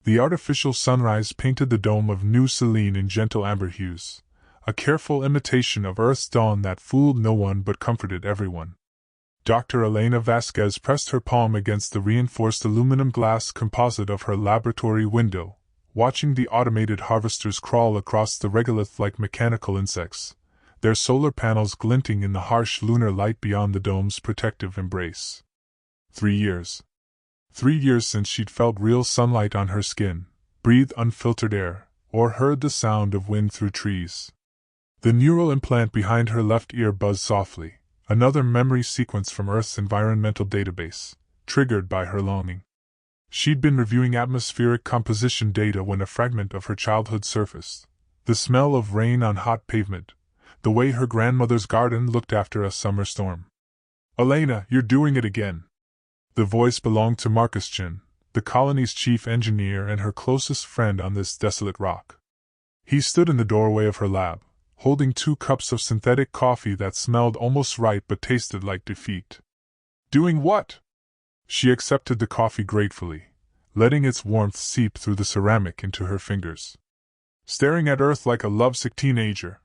The artificial sunrise painted the dome of New Selene in gentle amber hues, a careful imitation of Earth's dawn that fooled no one but comforted everyone. Dr. Elena Vasquez pressed her palm against the reinforced aluminum glass composite of her laboratory window, watching the automated harvesters crawl across the regolith like mechanical insects, their solar panels glinting in the harsh lunar light beyond the dome's protective embrace. 3 years. 3 years since she'd felt real sunlight on her skin, breathed unfiltered air, or heard the sound of wind through trees. The neural implant behind her left ear buzzed softly, another memory sequence from Earth's environmental database, triggered by her longing. She'd been reviewing atmospheric composition data when a fragment of her childhood surfaced. The smell of rain on hot pavement, the way her grandmother's garden looked after a summer storm. "Elena, you're doing it again." The voice belonged to Marcus Chin, the colony's chief engineer and her closest friend on this desolate rock. He stood in the doorway of her lab, holding 2 cups of synthetic coffee that smelled almost right but tasted like defeat. "Doing what?" She accepted the coffee gratefully, letting its warmth seep through the ceramic into her fingers. "Staring at Earth like a lovesick teenager."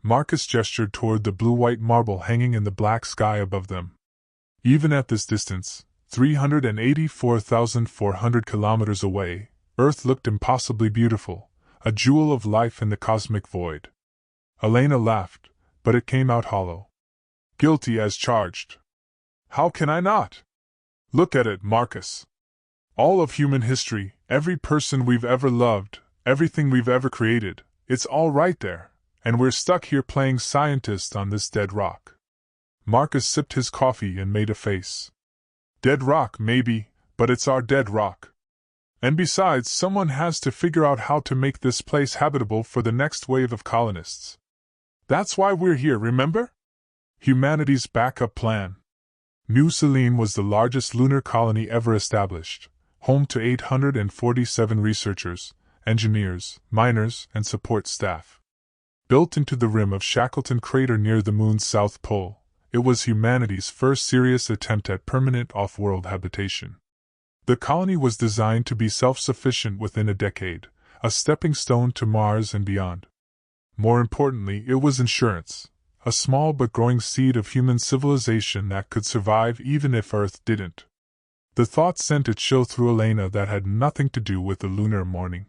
Marcus gestured toward the blue-white marble hanging in the black sky above them. Even at this distance, 384,400 kilometers away, Earth looked impossibly beautiful, a jewel of life in the cosmic void. Elena laughed, but it came out hollow. "Guilty as charged." "How can I not? Look at it, Marcus. All of human history, every person we've ever loved, everything we've ever created, it's all right there, and we're stuck here playing scientist on this dead rock." Marcus sipped his coffee and made a face. "Dead rock, maybe, but it's our dead rock. And besides, someone has to figure out how to make this place habitable for the next wave of colonists. That's why we're here, remember? Humanity's backup plan." New Selene was the largest lunar colony ever established, home to 847 researchers, engineers, miners, and support staff. Built into the rim of Shackleton Crater near the Moon's south pole, it was humanity's first serious attempt at permanent off-world habitation. The colony was designed to be self-sufficient within a decade, a stepping stone to Mars and beyond. More importantly, it was insurance, a small but growing seed of human civilization that could survive even if Earth didn't. The thought sent a chill through Elena that had nothing to do with the lunar morning.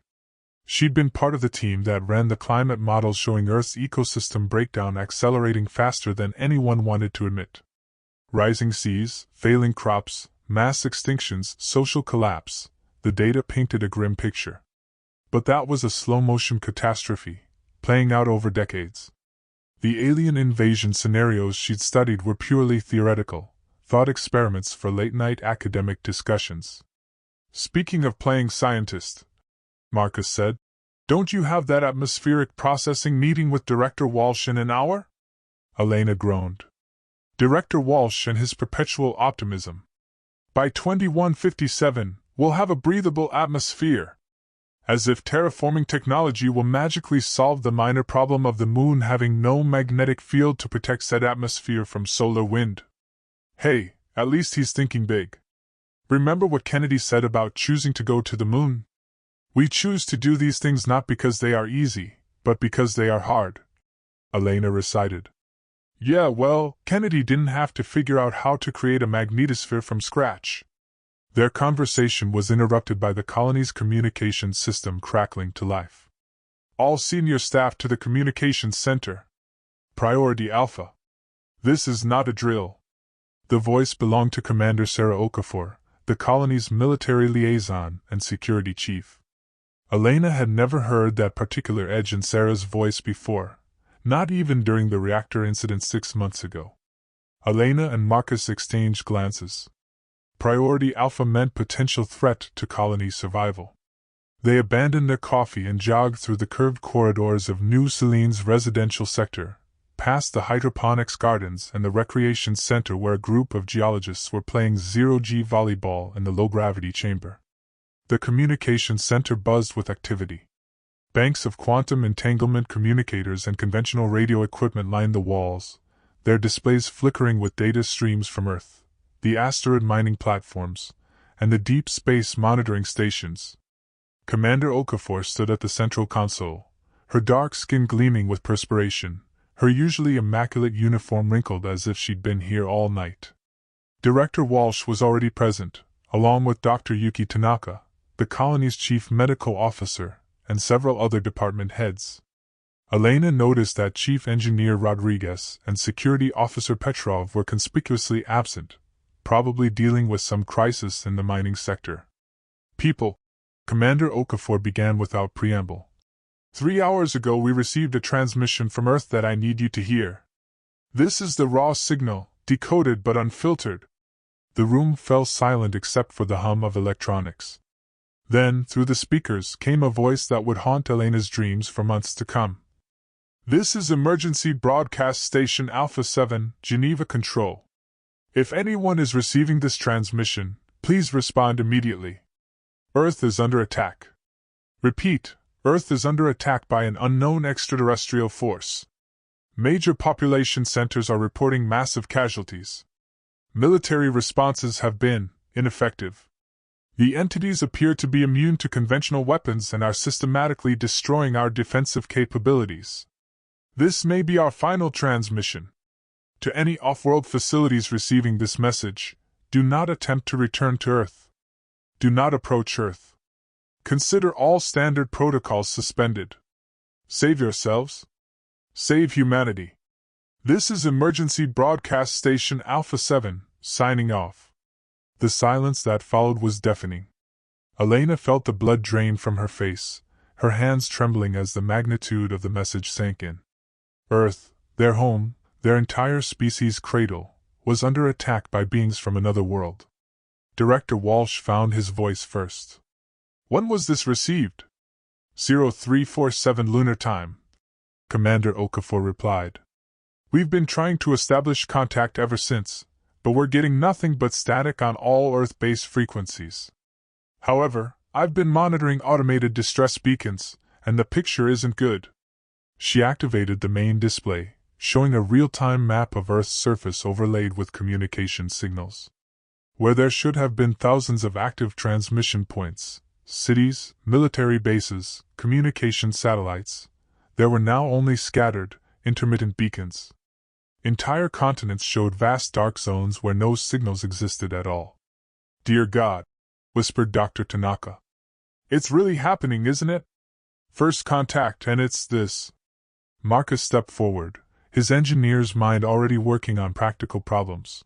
She'd been part of the team that ran the climate models showing Earth's ecosystem breakdown accelerating faster than anyone wanted to admit. Rising seas, failing crops, mass extinctions, social collapse, the data painted a grim picture. But that was a slow-motion catastrophe, playing out over decades. The alien invasion scenarios she'd studied were purely theoretical, thought experiments for late-night academic discussions. "Speaking of playing scientist," Marcus said, "don't you have that atmospheric processing meeting with Director Walsh in an hour?" Elena groaned. Director Walsh and his perpetual optimism. "By 2157, we'll have a breathable atmosphere. As if terraforming technology will magically solve the minor problem of the Moon having no magnetic field to protect said atmosphere from solar wind." Hey, at least he's thinking big. Remember what Kennedy said about choosing to go to the Moon? "We choose to do these things not because they are easy, but because they are hard," Elena recited. "Yeah, well, Kennedy didn't have to figure out how to create a magnetosphere from scratch." Their conversation was interrupted by the colony's communications system crackling to life. "All senior staff to the communications center. Priority Alpha. This is not a drill." The voice belonged to Commander Sarah Okafor, the colony's military liaison and security chief. Elena had never heard that particular edge in Sarah's voice before, not even during the reactor incident 6 months ago. Elena and Marcus exchanged glances. Priority Alpha meant potential threat to colony survival. They abandoned their coffee and jogged through the curved corridors of New Selene's residential sector, past the hydroponics gardens and the recreation center where a group of geologists were playing zero-G volleyball in the low-gravity chamber. The communications center buzzed with activity. Banks of quantum entanglement communicators and conventional radio equipment lined the walls, their displays flickering with data streams from Earth, the asteroid mining platforms, and the deep space monitoring stations. Commander Okafor stood at the central console, her dark skin gleaming with perspiration, her usually immaculate uniform wrinkled as if she'd been here all night. Director Walsh was already present, along with Dr. Yuki Tanaka, the colony's chief medical officer, and several other department heads. Elena noticed that Chief Engineer Rodriguez and Security Officer Petrov were conspicuously absent, probably dealing with some crisis in the mining sector. People, Commander Okafor began without preamble. 3 hours ago we received a transmission from Earth that I need you to hear. This is the raw signal, decoded but unfiltered. The room fell silent except for the hum of electronics. Then, through the speakers, came a voice that would haunt Elena's dreams for months to come. This is Emergency Broadcast Station Alpha 7, Geneva Control. If anyone is receiving this transmission, please respond immediately. Earth is under attack. Repeat, Earth is under attack by an unknown extraterrestrial force. Major population centers are reporting massive casualties. Military responses have been ineffective. The entities appear to be immune to conventional weapons and are systematically destroying our defensive capabilities. This may be our final transmission. To any off-world facilities receiving this message, do not attempt to return to Earth. Do not approach Earth. Consider all standard protocols suspended. Save yourselves. Save humanity. This is Emergency Broadcast Station Alpha 7, signing off. The silence that followed was deafening. Elena felt the blood drain from her face, her hands trembling as the magnitude of the message sank in. Earth, their home, their entire species' cradle, was under attack by beings from another world. Director Walsh found his voice first. When was this received? 0347 Lunar Time, Commander Okafor replied. We've been trying to establish contact ever since, but we're getting nothing but static on all Earth-based frequencies. However, I've been monitoring automated distress beacons, and the picture isn't good. She activated the main display, showing a real-time map of Earth's surface overlaid with communication signals. Where there should have been thousands of active transmission points, cities, military bases, communication satellites, there were now only scattered, intermittent beacons. Entire continents showed vast dark zones where no signals existed at all. Dear God, whispered Dr. Tanaka. It's really happening, isn't it? First contact, and it's this. Marcus stepped forward, his engineer's mind already working on practical problems.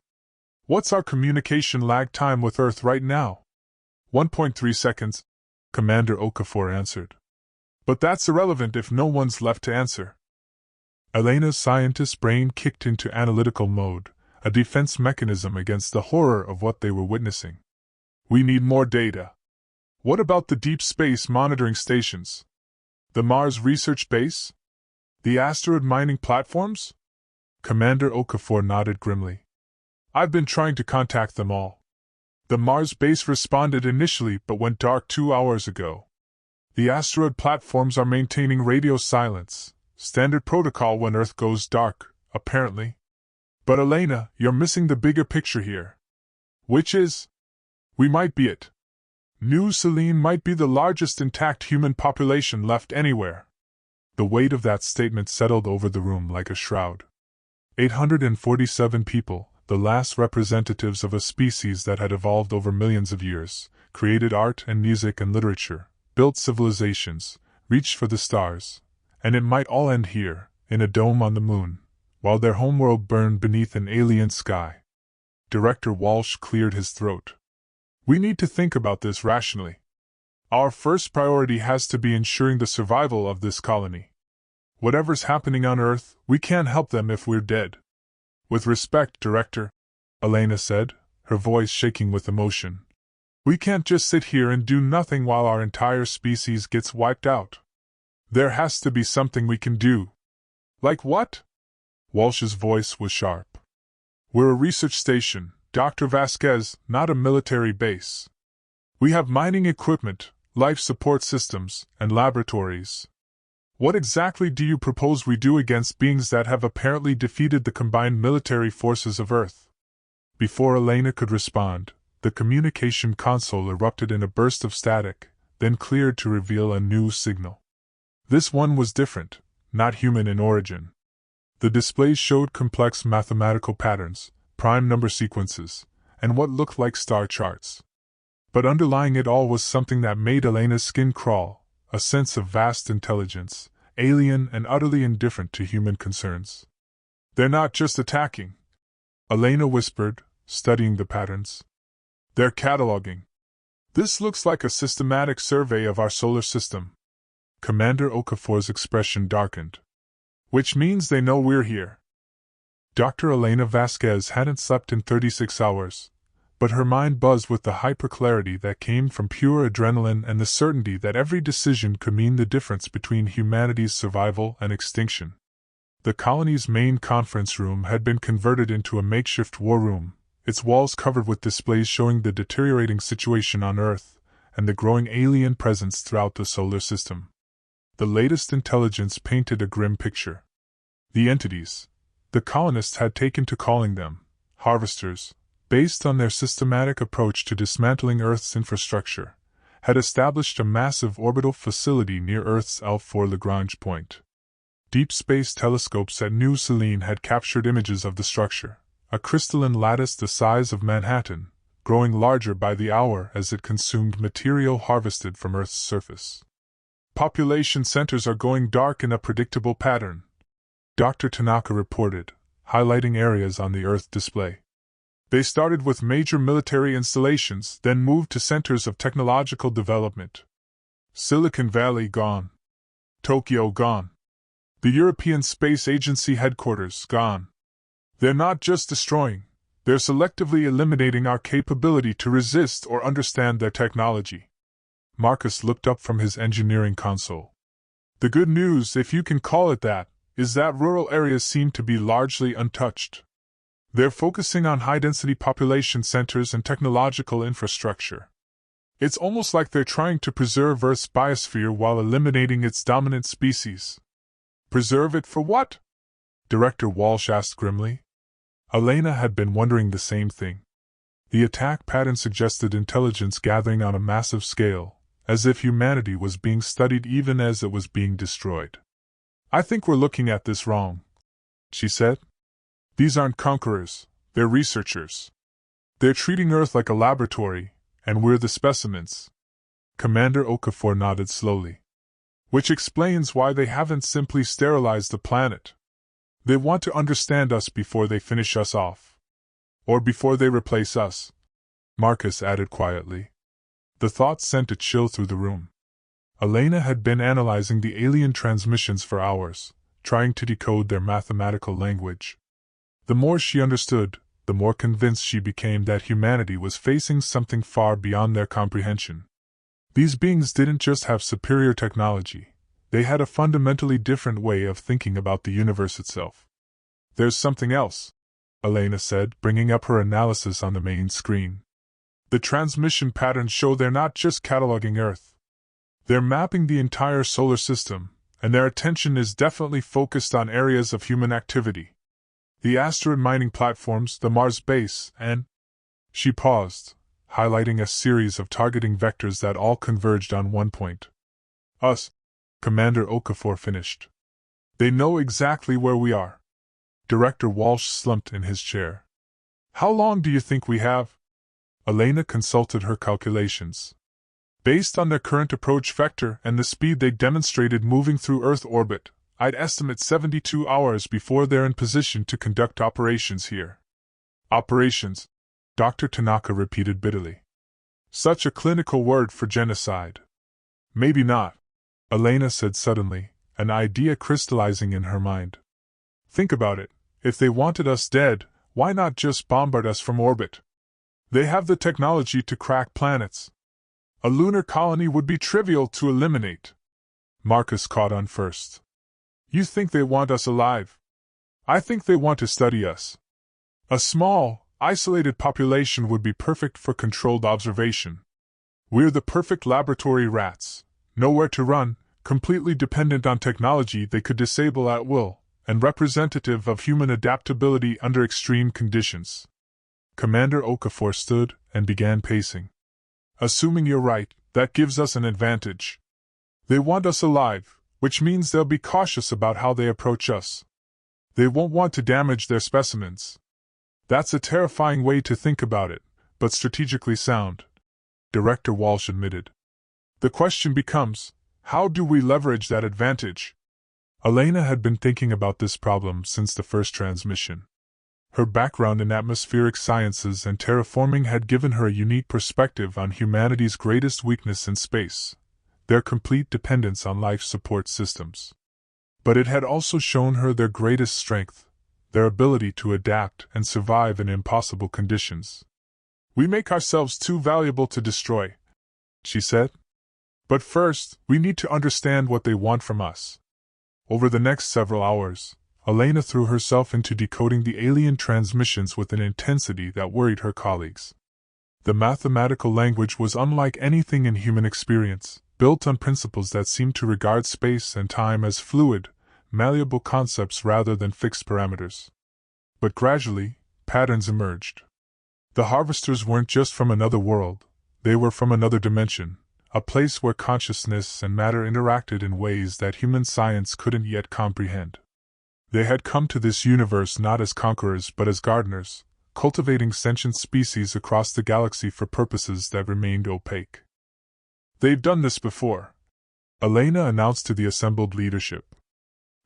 What's our communication lag time with Earth right now? 1.3 seconds, Commander Okafor answered. But that's irrelevant if no one's left to answer. Elena's scientist's brain kicked into analytical mode, a defense mechanism against the horror of what they were witnessing. We need more data. What about the deep space monitoring stations? The Mars research base? The asteroid mining platforms? Commander Okafor nodded grimly. I've been trying to contact them all. The Mars base responded initially but went dark 2 hours ago. The asteroid platforms are maintaining radio silence, standard protocol when Earth goes dark, apparently. But Elena, you're missing the bigger picture here. Which is? We might be it. New Selene might be the largest intact human population left anywhere. The weight of that statement settled over the room like a shroud. 847 people, the last representatives of a species that had evolved over millions of years, created art and music and literature, built civilizations, reached for the stars, and it might all end here, in a dome on the moon, while their homeworld burned beneath an alien sky. Director Walsh cleared his throat. We need to think about this rationally. Our first priority has to be ensuring the survival of this colony. Whatever's happening on Earth, we can't help them if we're dead. With respect, Director, Elena said, her voice shaking with emotion. We can't just sit here and do nothing while our entire species gets wiped out. There has to be something we can do. Like what? Walsh's voice was sharp. We're a research station, Dr. Vasquez, not a military base. We have mining equipment, life support systems, and laboratories. What exactly do you propose we do against beings that have apparently defeated the combined military forces of Earth? Before Elena could respond, the communication console erupted in a burst of static, then cleared to reveal a new signal. This one was different, not human in origin. The displays showed complex mathematical patterns, prime number sequences, and what looked like star charts. But underlying it all was something that made Elena's skin crawl, a sense of vast intelligence, alien and utterly indifferent to human concerns. "They're not just attacking," Elena whispered, studying the patterns. "They're cataloging. This looks like a systematic survey of our solar system." Commander Okafor's expression darkened. "Which means they know we're here." Dr. Elena Vasquez hadn't slept in 36 hours, but her mind buzzed with the hyperclarity that came from pure adrenaline and the certainty that every decision could mean the difference between humanity's survival and extinction. The colony's main conference room had been converted into a makeshift war room, its walls covered with displays showing the deteriorating situation on Earth and the growing alien presence throughout the solar system. The latest intelligence painted a grim picture. The entities the colonists had taken to calling them harvesters, based on their systematic approach to dismantling Earth's infrastructure, had established a massive orbital facility near Earth's L4 Lagrange point. Deep space telescopes at New Selene had captured images of the structure, a crystalline lattice the size of Manhattan, growing larger by the hour as it consumed material harvested from Earth's surface. "Population centers are going dark in a predictable pattern," Dr. Tanaka reported, highlighting areas on the Earth display. "They started with major military installations, then moved to centers of technological development. Silicon Valley gone. Tokyo gone. The European Space Agency headquarters gone. They're not just destroying, they're selectively eliminating our capability to resist or understand their technology." Marcus looked up from his engineering console. "The good news, if you can call it that, is that rural areas seem to be largely untouched. They're focusing on high-density population centers and technological infrastructure. It's almost like they're trying to preserve Earth's biosphere while eliminating its dominant species." "Preserve it for what?" Director Walsh asked grimly. Elena had been wondering the same thing. The attack pattern suggested intelligence gathering on a massive scale, as if humanity was being studied even as it was being destroyed. "I think we're looking at this wrong," she said. "These aren't conquerors, they're researchers. They're treating Earth like a laboratory, and we're the specimens." Commander Okafor nodded slowly. "Which explains why they haven't simply sterilized the planet. They want to understand us before they finish us off. Or before they replace us," Marcus added quietly. The thought sent a chill through the room. Elena had been analyzing the alien transmissions for hours, trying to decode their mathematical language. The more she understood, the more convinced she became that humanity was facing something far beyond their comprehension. These beings didn't just have superior technology, they had a fundamentally different way of thinking about the universe itself. "There's something else," Elena said, bringing up her analysis on the main screen. "The transmission patterns show they're not just cataloging Earth. They're mapping the entire solar system, and their attention is definitely focused on areas of human activity. The asteroid mining platforms, the Mars base, and—" She paused, highlighting a series of targeting vectors that all converged on one point. "Us," Commander Okafor finished. "They know exactly where we are." Director Walsh slumped in his chair. "How long do you think we have?" Elena consulted her calculations. "Based on their current approach vector and the speed they demonstrated moving through Earth orbit, I'd estimate 72 hours before they're in position to conduct operations here." "Operations," Dr. Tanaka repeated bitterly. "Such a clinical word for genocide." "Maybe not," Elena said suddenly, an idea crystallizing in her mind. "Think about it, if they wanted us dead, why not just bombard us from orbit? They have the technology to crack planets. A lunar colony would be trivial to eliminate." Marcus caught on first. "You think they want us alive? I think they want to study us. A small, isolated population would be perfect for controlled observation. We're the perfect laboratory rats, nowhere to run, completely dependent on technology they could disable at will, and representative of human adaptability under extreme conditions." Commander Okafor stood and began pacing. "Assuming you're right, That gives us an advantage. They want us alive, which means they'll be cautious about how they approach us. They won't want to damage their specimens. That's a terrifying way to think about it, but strategically sound, Director Walsh admitted. The question becomes, how do we leverage that advantage? Elena had been thinking about this problem since the first transmission. Her background in atmospheric sciences and terraforming had given her a unique perspective on humanity's greatest weakness in space, their complete dependence on life support systems. But it had also shown her their greatest strength, their ability to adapt and survive in impossible conditions. We make ourselves too valuable to destroy, she said. But first, we need to understand what they want from us. Over the next several hours, Elena threw herself into decoding the alien transmissions with an intensity that worried her colleagues. The mathematical language was unlike anything in human experience, built on principles that seemed to regard space and time as fluid, malleable concepts rather than fixed parameters. But gradually, patterns emerged. The harvesters weren't just from another world, they were from another dimension, a place where consciousness and matter interacted in ways that human science couldn't yet comprehend. They had come to this universe not as conquerors but as gardeners, cultivating sentient species across the galaxy for purposes that remained opaque. They've done this before, Elena announced to the assembled leadership.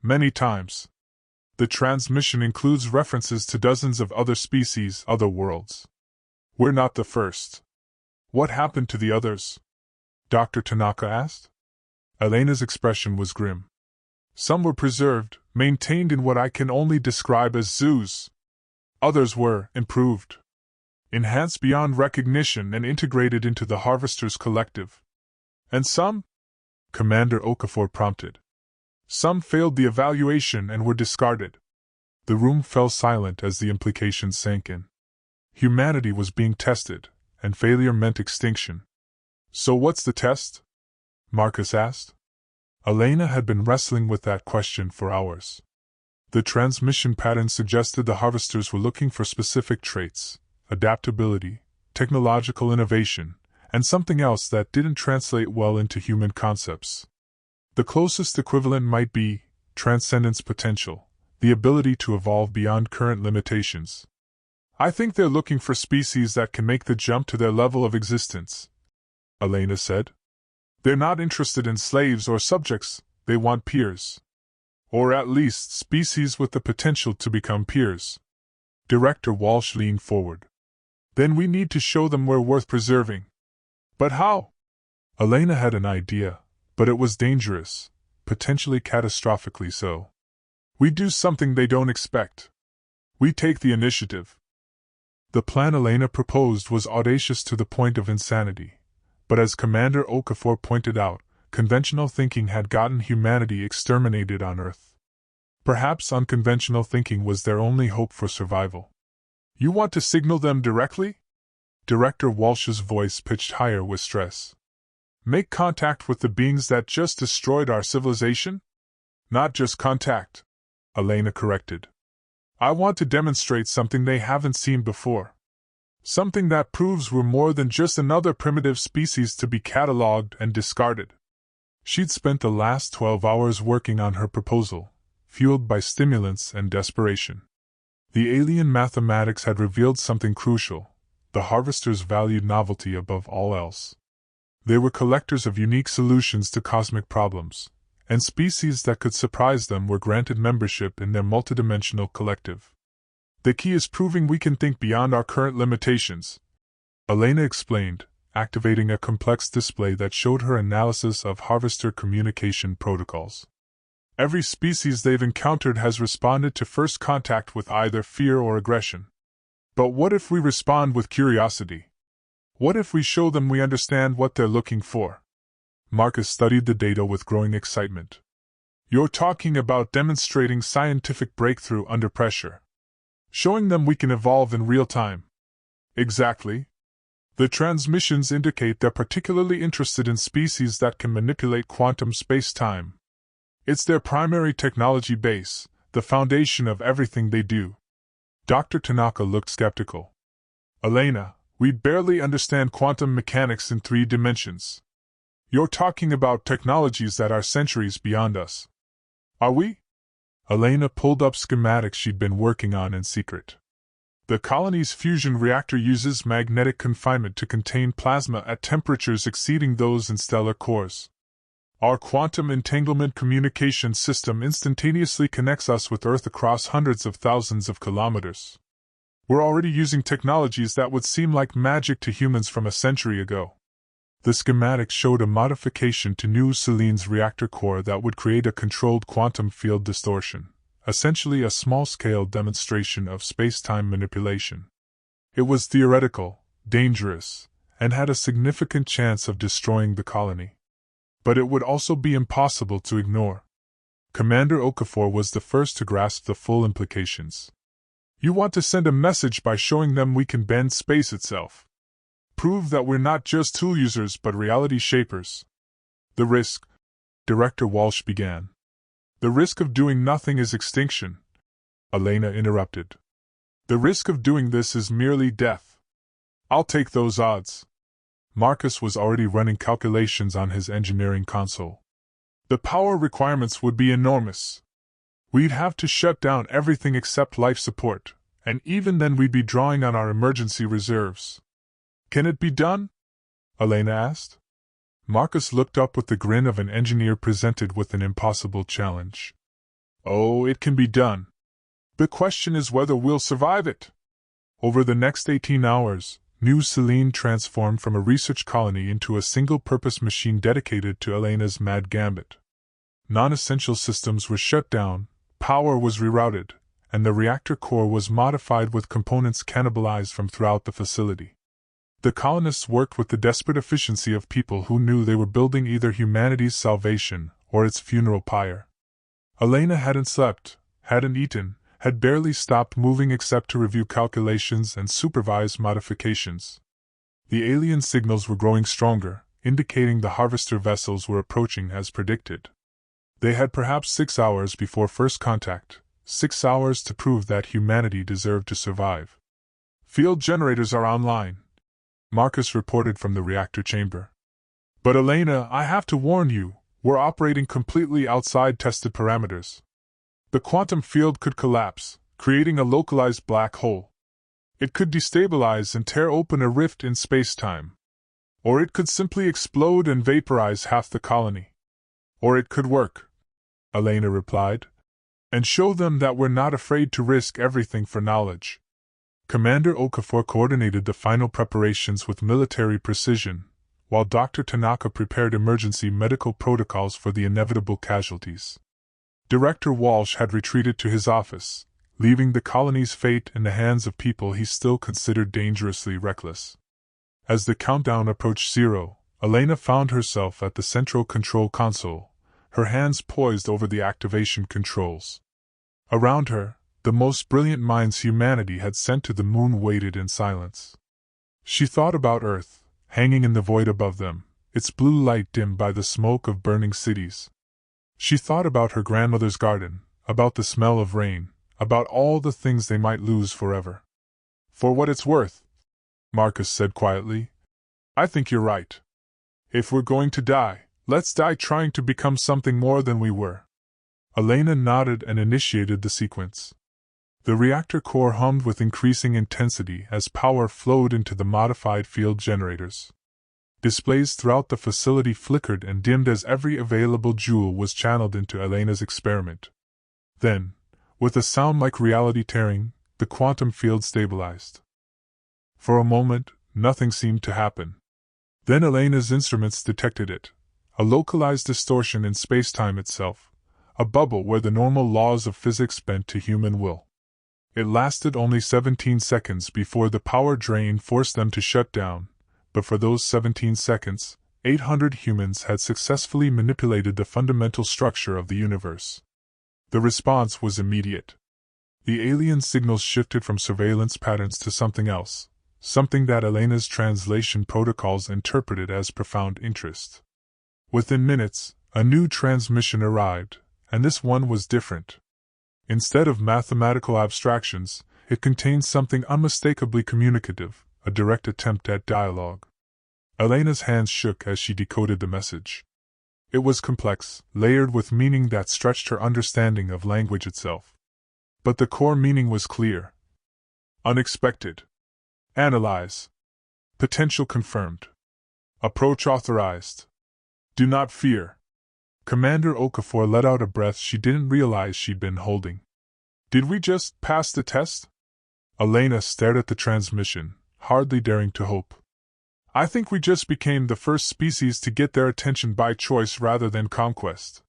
Many times. The transmission includes references to dozens of other species, other worlds. We're not the first. What happened to the others? Dr. Tanaka asked. Elena's expression was grim. Some were preserved, maintained in what I can only describe as zoos. Others were improved, enhanced beyond recognition and integrated into the Harvesters Collective. And some? Commander Okafor prompted. Some failed the evaluation and were discarded. The room fell silent as the implications sank in. Humanity was being tested, and failure meant extinction. So what's the test? Marcus asked. Elena had been wrestling with that question for hours. The transmission pattern suggested the harvesters were looking for specific traits, adaptability, technological innovation, and something else that didn't translate well into human concepts. The closest equivalent might be transcendence potential, the ability to evolve beyond current limitations. I think they're looking for species that can make the jump to their level of existence, Elena said. They're not interested in slaves or subjects, they want peers. Or at least species with the potential to become peers. Director Walsh leaned forward. Then we need to show them we're worth preserving. But how? Elena had an idea, but it was dangerous, potentially catastrophically so. We do something they don't expect. We take the initiative. The plan Elena proposed was audacious to the point of insanity. But as Commander Okafor pointed out, conventional thinking had gotten humanity exterminated on Earth. Perhaps unconventional thinking was their only hope for survival. You want to signal them directly? Director Walsh's voice pitched higher with stress. Make contact with the beings that just destroyed our civilization? Not just contact, Elena corrected. I want to demonstrate something they haven't seen before. Something that proves we're more than just another primitive species to be catalogued and discarded. She'd spent the last 12 hours working on her proposal, fueled by stimulants and desperation. The alien mathematics had revealed something crucial. The harvesters valued novelty above all else. They were collectors of unique solutions to cosmic problems, and species that could surprise them were granted membership in their multidimensional collective. The key is proving we can think beyond our current limitations, Elena explained, activating a complex display that showed her analysis of harvester communication protocols. Every species they've encountered has responded to first contact with either fear or aggression. But what if we respond with curiosity? What if we show them we understand what they're looking for? Marcus studied the data with growing excitement. You're talking about demonstrating scientific breakthrough under pressure. Showing them we can evolve in real time. Exactly. The transmissions indicate they're particularly interested in species that can manipulate quantum space-time. It's their primary technology base, the foundation of everything they do. Dr. Tanaka looked skeptical. Elena, we barely understand quantum mechanics in 3 dimensions. You're talking about technologies that are centuries beyond us. Are we? Elena pulled up schematics she'd been working on in secret. The colony's fusion reactor uses magnetic confinement to contain plasma at temperatures exceeding those in stellar cores. Our quantum entanglement communication system instantaneously connects us with Earth across hundreds of thousands of kilometers. We're already using technologies that would seem like magic to humans from a century ago. The schematic showed a modification to New Selene's reactor core that would create a controlled quantum field distortion, essentially a small-scale demonstration of space-time manipulation. It was theoretical, dangerous, and had a significant chance of destroying the colony. But it would also be impossible to ignore. Commander Okafor was the first to grasp the full implications. You want to send a message by showing them we can bend space itself. Prove that we're not just tool users but reality shapers. The risk, Director Walsh began. The risk of doing nothing is extinction, Elena interrupted. The risk of doing this is merely death. I'll take those odds. Marcus was already running calculations on his engineering console. The power requirements would be enormous. We'd have to shut down everything except life support, and even then we'd be drawing on our emergency reserves. Can it be done? Elena asked. Marcus looked up with the grin of an engineer presented with an impossible challenge. Oh, it can be done. The question is whether we'll survive it. Over the next 18 hours, New Selene transformed from a research colony into a single-purpose machine dedicated to Elena's mad gambit. Non-essential systems were shut down, power was rerouted, and the reactor core was modified with components cannibalized from throughout the facility. The colonists worked with the desperate efficiency of people who knew they were building either humanity's salvation or its funeral pyre. Elena hadn't slept, hadn't eaten, had barely stopped moving except to review calculations and supervise modifications. The alien signals were growing stronger, indicating the harvester vessels were approaching as predicted. They had perhaps 6 hours before first contact, 6 hours to prove that humanity deserved to survive. Field generators are online, Marcus reported from the reactor chamber. But Elena, I have to warn you, we're operating completely outside tested parameters. The quantum field could collapse, creating a localized black hole. It could destabilize and tear open a rift in space-time. Or it could simply explode and vaporize half the colony. Or it could work, Elena replied, and show them that we're not afraid to risk everything for knowledge. Commander Okafor coordinated the final preparations with military precision, while Dr. Tanaka prepared emergency medical protocols for the inevitable casualties. Director Walsh had retreated to his office, leaving the colony's fate in the hands of people he still considered dangerously reckless. As the countdown approached 0, Elena found herself at the central control console, her hands poised over the activation controls. Around her, the most brilliant minds humanity had sent to the moon waited in silence. She thought about Earth, hanging in the void above them, its blue light dimmed by the smoke of burning cities. She thought about her grandmother's garden, about the smell of rain, about all the things they might lose forever. For what it's worth, Marcus said quietly, I think you're right. If we're going to die, let's die trying to become something more than we were. Elena nodded and initiated the sequence. The reactor core hummed with increasing intensity as power flowed into the modified field generators. Displays throughout the facility flickered and dimmed as every available joule was channeled into Elena's experiment. Then, with a sound like reality tearing, the quantum field stabilized. For a moment, nothing seemed to happen. Then Elena's instruments detected it, a localized distortion in spacetime itself, a bubble where the normal laws of physics bent to human will. It lasted only 17 seconds before the power drain forced them to shut down, but for those 17 seconds, 800 humans had successfully manipulated the fundamental structure of the universe. The response was immediate. The alien signals shifted from surveillance patterns to something else, something that Elena's translation protocols interpreted as profound interest. Within minutes, a new transmission arrived, and this one was different. Instead of mathematical abstractions, it contained something unmistakably communicative, a direct attempt at dialogue. Elena's hands shook as she decoded the message. It was complex, layered with meaning that stretched her understanding of language itself. But the core meaning was clear. Unexpected. Analyze. Potential confirmed. Approach authorized. Do not fear. Commander Okafor let out a breath she didn't realize she'd been holding. Did we just pass the test? Elena stared at the transmission, hardly daring to hope. I think we just became the first species to get their attention by choice rather than conquest.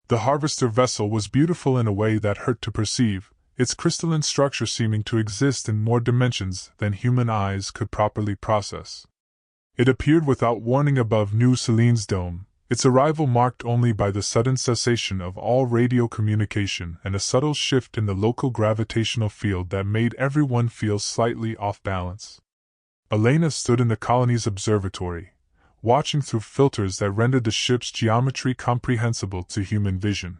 The harvester vessel was beautiful in a way that hurt to perceive, its crystalline structure seeming to exist in more dimensions than human eyes could properly process. It appeared without warning above New Selene's dome, its arrival marked only by the sudden cessation of all radio communication and a subtle shift in the local gravitational field that made everyone feel slightly off balance. Elena stood in the colony's observatory, watching through filters that rendered the ship's geometry comprehensible to human vision.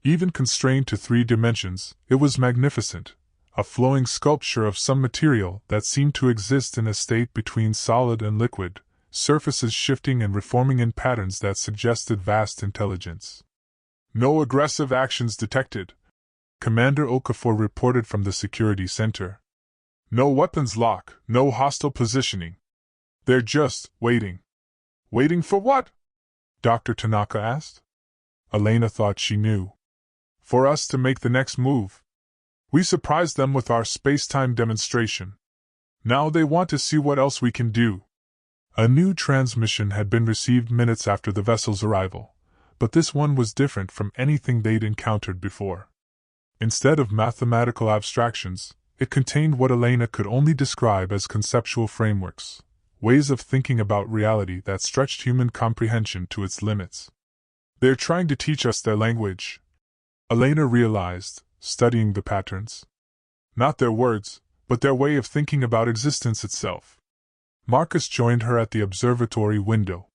Even constrained to 3 dimensions, it was magnificent, a flowing sculpture of some material that seemed to exist in a state between solid and liquid, surfaces shifting and reforming in patterns that suggested vast intelligence. No aggressive actions detected, Commander Okafor reported from the security center. No weapons lock, no hostile positioning. They're just waiting. Waiting for what? Dr. Tanaka asked. Elena thought she knew. For us to make the next move. We surprised them with our space-time demonstration. Now they want to see what else we can do. A new transmission had been received minutes after the vessel's arrival, but this one was different from anything they'd encountered before. Instead of mathematical abstractions, it contained what Elena could only describe as conceptual frameworks, ways of thinking about reality that stretched human comprehension to its limits. They're trying to teach us their language, Elena realized, studying the patterns. Not their words, but their way of thinking about existence itself. Marcus joined her at the observatory window.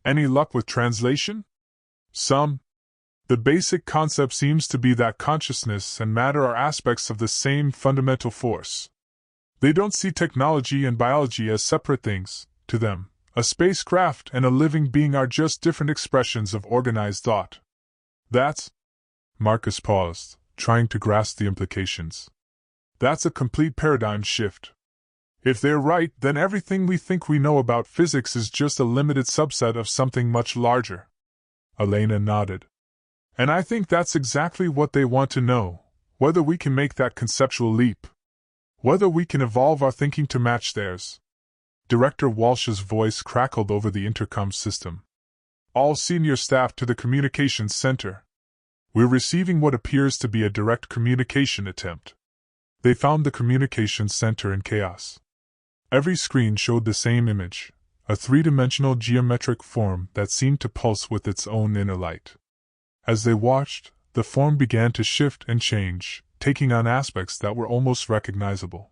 Any luck with translation? Some. The basic concept seems to be that consciousness and matter are aspects of the same fundamental force. They don't see technology and biology as separate things. To them, a spacecraft and a living being are just different expressions of organized thought. That's... Marcus paused, trying to grasp the implications. That's a complete paradigm shift. If they're right, then everything we think we know about physics is just a limited subset of something much larger. Elena nodded. And I think that's exactly what they want to know, whether we can make that conceptual leap. Whether we can evolve our thinking to match theirs. Director Walsh's voice crackled over the intercom system. All senior staff to the communications center. We're receiving what appears to be a direct communication attempt. They found the communications center in chaos. Every screen showed the same image, a 3-dimensional geometric form that seemed to pulse with its own inner light. As they watched, the form began to shift and change, taking on aspects that were almost recognizable.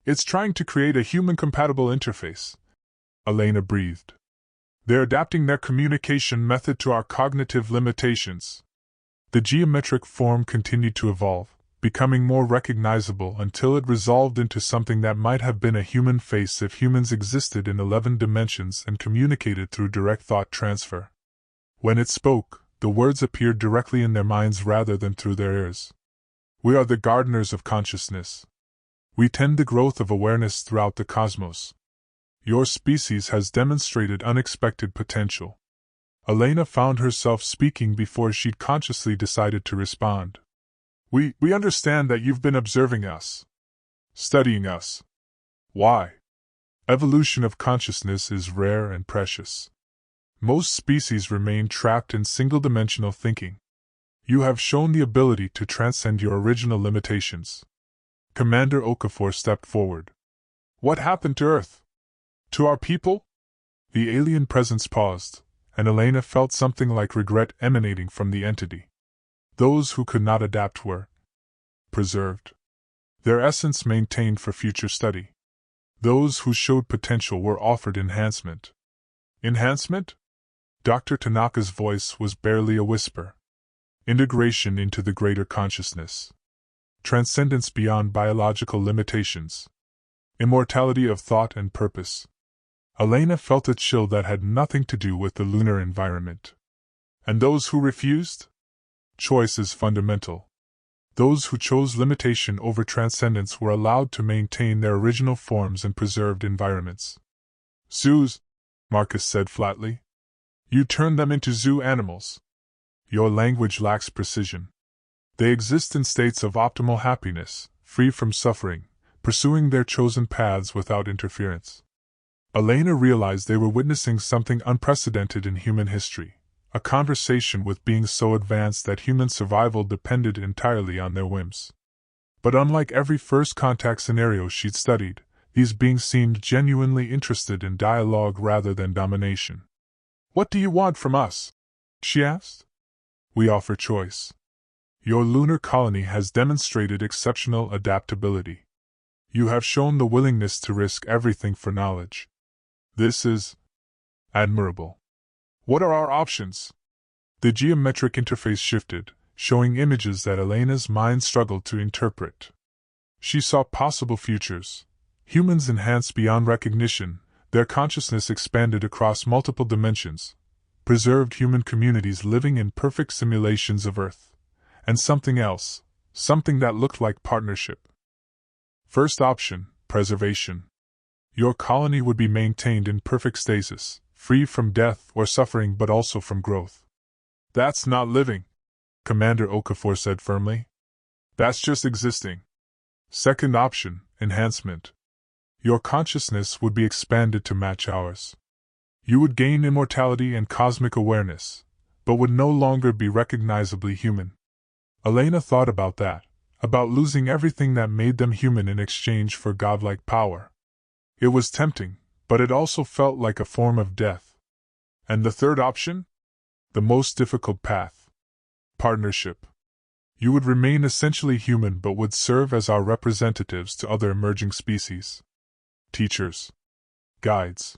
It's trying to create a human-compatible interface, Elena breathed. They're adapting their communication method to our cognitive limitations. The geometric form continued to evolve, becoming more recognizable until it resolved into something that might have been a human face if humans existed in 11 dimensions and communicated through direct thought transfer. When it spoke, the words appeared directly in their minds rather than through their ears. We are the gardeners of consciousness. We tend the growth of awareness throughout the cosmos. Your species has demonstrated unexpected potential. Elena found herself speaking before she'd consciously decided to respond. We understand that you've been observing us. Studying us. Why? Evolution of consciousness is rare and precious. Most species remain trapped in single-dimensional thinking. You have shown the ability to transcend your original limitations. Commander Okafor stepped forward. What happened to Earth? To our people? The alien presence paused, and Elena felt something like regret emanating from the entity. Those who could not adapt were preserved. Their essence maintained for future study. Those who showed potential were offered enhancement. Enhancement? Dr. Tanaka's voice was barely a whisper. Integration into the greater consciousness. Transcendence beyond biological limitations. Immortality of thought and purpose. Elena felt a chill that had nothing to do with the lunar environment. And those who refused? Choice is fundamental. Those who chose limitation over transcendence were allowed to maintain their original forms in preserved environments. Zoos, Marcus said flatly. You turned them into zoo animals. Your language lacks precision. They exist in states of optimal happiness, free from suffering, pursuing their chosen paths without interference. Elena realized they were witnessing something unprecedented in human history, a conversation with beings so advanced that human survival depended entirely on their whims. But unlike every first contact scenario she'd studied, these beings seemed genuinely interested in dialogue rather than domination. What do you want from us? She asked. We offer choice. Your lunar colony has demonstrated exceptional adaptability. You have shown the willingness to risk everything for knowledge. This is admirable. What are our options? The geometric interface shifted, showing images that Elena's mind struggled to interpret. She saw possible futures. Humans enhanced beyond recognition, their consciousness expanded across multiple dimensions, preserved human communities living in perfect simulations of Earth, and something else, something that looked like partnership. First option, preservation. Your colony would be maintained in perfect stasis, free from death or suffering but also from growth. That's not living, Commander Okafor said firmly. That's just existing. Second option, enhancement. Your consciousness would be expanded to match ours. You would gain immortality and cosmic awareness, but would no longer be recognizably human. Elena thought about that, about losing everything that made them human in exchange for godlike power. It was tempting, but it also felt like a form of death. And the third option? The most difficult path. Partnership. You would remain essentially human but would serve as our representatives to other emerging species. Teachers. Guides.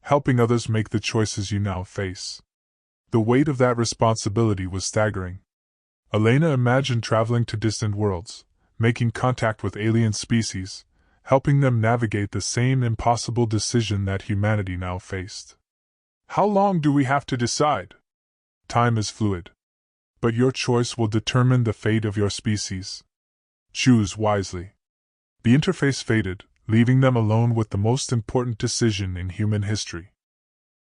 Helping others make the choices you now face. The weight of that responsibility was staggering. Elena imagined traveling to distant worlds, making contact with alien species, helping them navigate the same impossible decision that humanity now faced. How long do we have to decide? Time is fluid. But your choice will determine the fate of your species. Choose wisely. The interface faded, leaving them alone with the most important decision in human history.